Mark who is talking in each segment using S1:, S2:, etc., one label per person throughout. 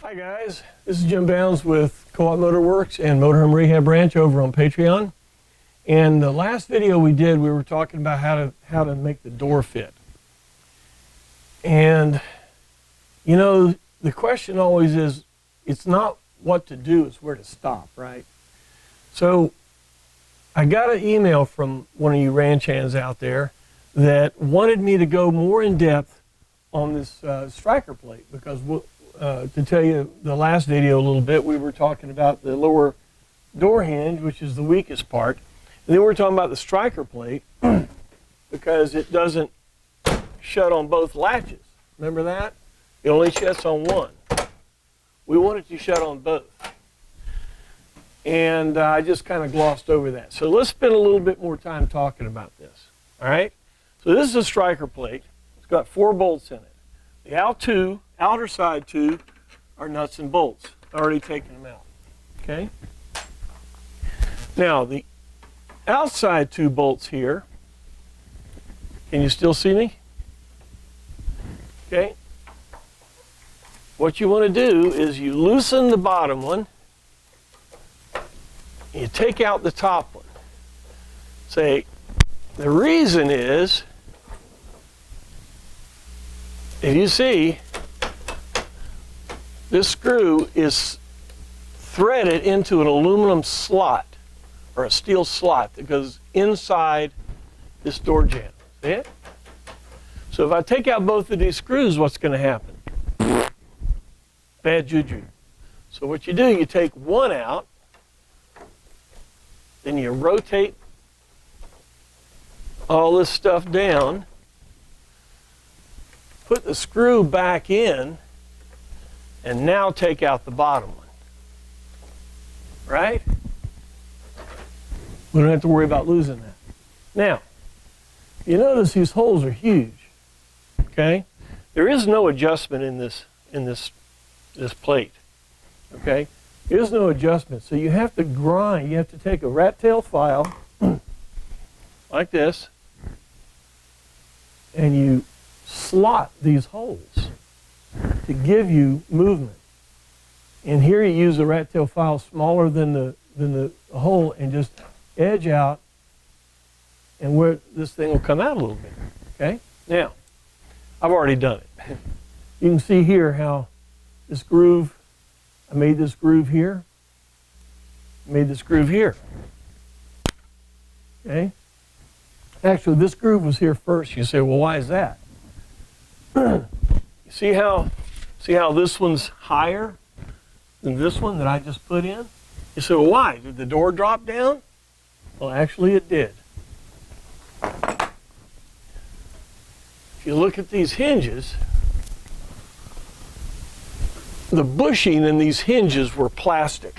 S1: Hi guys, this is Jim Bounds with Co-op Motor Works and Motorhome Rehab Branch over on Patreon. And the last video we did, we were talking about how to make the door fit. And you know, the question always is, it's not what to do, it's where to stop, right? So I got an email from one of you ranch hands out there that wanted me to go more in depth on this striker plate, because to tell you the last video a little bit, we were talking about the lower door hinge, which is the weakest part. And then we were talking about the striker plate because it doesn't shut on both latches. Remember that? It only shuts on one. We want it to shut on both. And I just kind of glossed over that. So let's spend a little bit more time talking about this. All right? So this is a striker plate. It's got 4 bolts in it. The outer side two are nuts and bolts. I've already taken them out. Okay? Now, the outside 2 bolts here, can you still see me? Okay? What you want to do is you loosen the bottom one, you take out the top one. Say, the reason is, if you see, this screw is threaded into an aluminum slot, or a steel slot that goes inside this door jamb. See it? So if I take out both of these screws, what's going to happen? Bad juju. So what you do, you take one out, then you rotate all this stuff down, put the screw back in, and now take out the bottom one. Right? We don't have to worry about losing that. Now, you notice these holes are huge. Okay? There is no adjustment in this plate. Okay? There is no adjustment. So you have to grind. You have to take a rat tail file like this, and you slot these holes to give you movement. And here you use a rat tail file smaller than the hole, and just edge out, and where this thing will come out a little bit. Okay? Now, I've already done it. You can see here how this groove, I made this groove here, made this groove here. Okay? Actually, this groove was here first. You say, well, why is that? You see how this one's higher than this one that I just put in? You say, well, why? Did the door drop down? Well, actually it did. If you look at these hinges, the bushing in these hinges were plastic.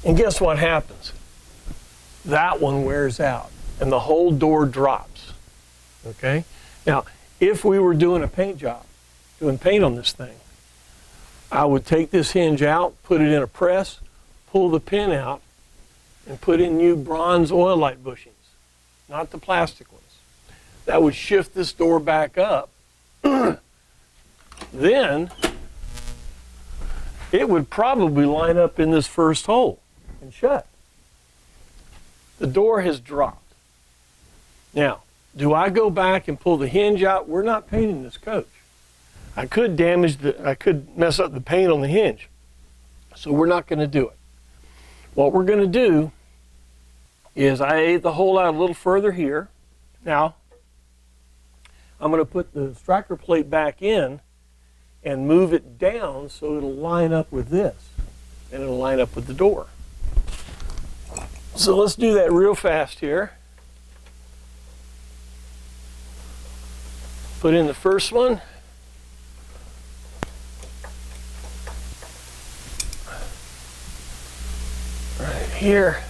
S1: And guess what happens? That one wears out and the whole door drops. Okay? Now, if we were doing a paint job, doing paint on this thing, I would take this hinge out, put it in a press, pull the pin out, and put in new bronze oil light bushings, not the plastic ones. That would shift this door back up. Then it would probably line up in this first hole and shut. The door has dropped. Now, do I go back and pull the hinge out? We're not painting this coach. I could mess up the paint on the hinge. So we're not going to do it. What we're going to do is I ate the hole out a little further here. Now, I'm going to put the striker plate back in and move it down so it'll line up with this, and it'll line up with the door. So let's do that real fast here. Put in the first one. Right here.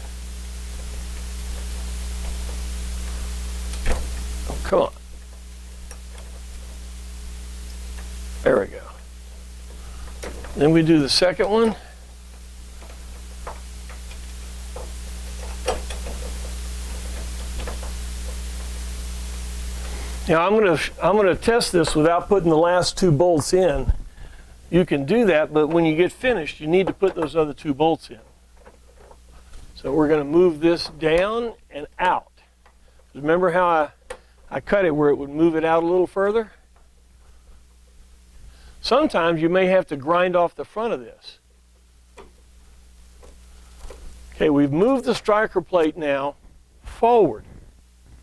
S1: Oh, come on. There we go. Then we do the second one. Now I'm going to test this without putting the last 2 bolts in you can do that, but when you get finished, you need to put those other 2 bolts in. So we're going to move this down and out. Remember how I cut it where it would move it out a little further? Sometimes you may have to grind off the front of this. Okay, we've moved the striker plate now forward,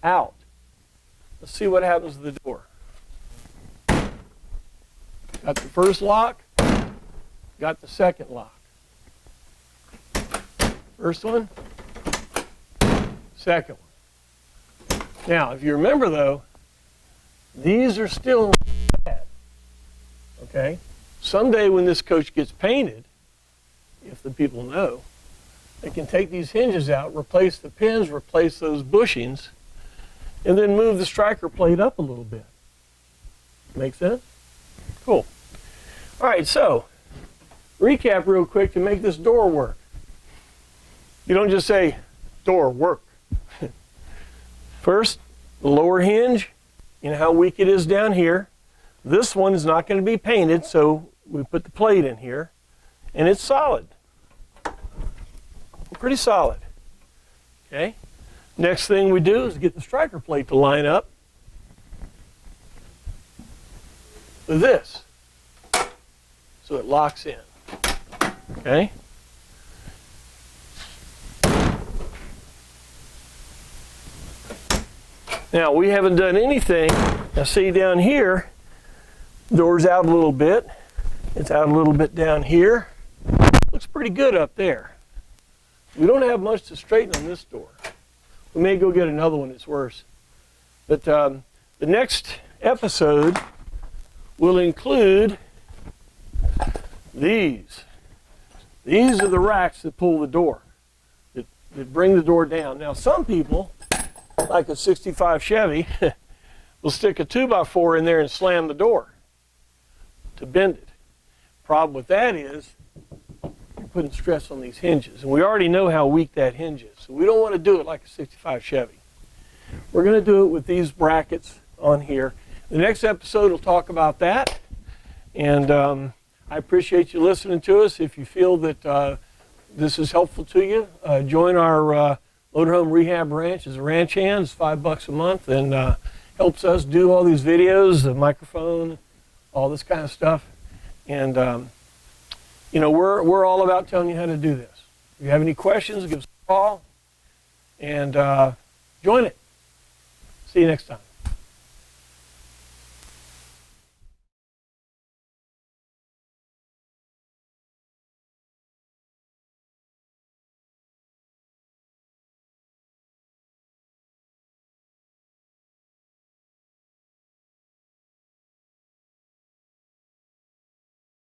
S1: out. Let's see what happens to the door. Got the first lock, got the second lock. First one, second one. Now, if you remember though, these are still bad. Okay? Someday when this coach gets painted, if the people know, they can take these hinges out, replace the pins, replace those bushings, and then move the striker plate up a little bit. Make sense? Cool. All right, so recap real quick to make this door work. You don't just say, door, work. First, the lower hinge, you know how weak it is down here. This one is not going to be painted, so we put the plate in here, and it's solid. Pretty solid. Okay. Next thing we do is get the striker plate to line up with this, so it locks in. Okay. Now we haven't done anything. Now see down here, door's out a little bit. It's out a little bit down here. Looks pretty good up there. We don't have much to straighten on this door. We may go get another one that's worse. But the next episode will include these. These are the racks that pull the door, that bring the door down. Now some people, like a 65 Chevy, will stick a 2x4 in there and slam the door to bend it. Problem with that is you're putting stress on these hinges. And we already know how weak that hinge is. So we don't want to do it like a 65 Chevy. We're going to do it with these brackets on here. The next episode will talk about that. And I appreciate you listening to us. If you feel that this is helpful to you, join our Motorhome Rehab Ranch as a ranch hand. It's $5 a month and helps us do all these videos, the microphone, all this kind of stuff. And you know, we're all about telling you how to do this. If you have any questions, give us a call and join it. See you next time.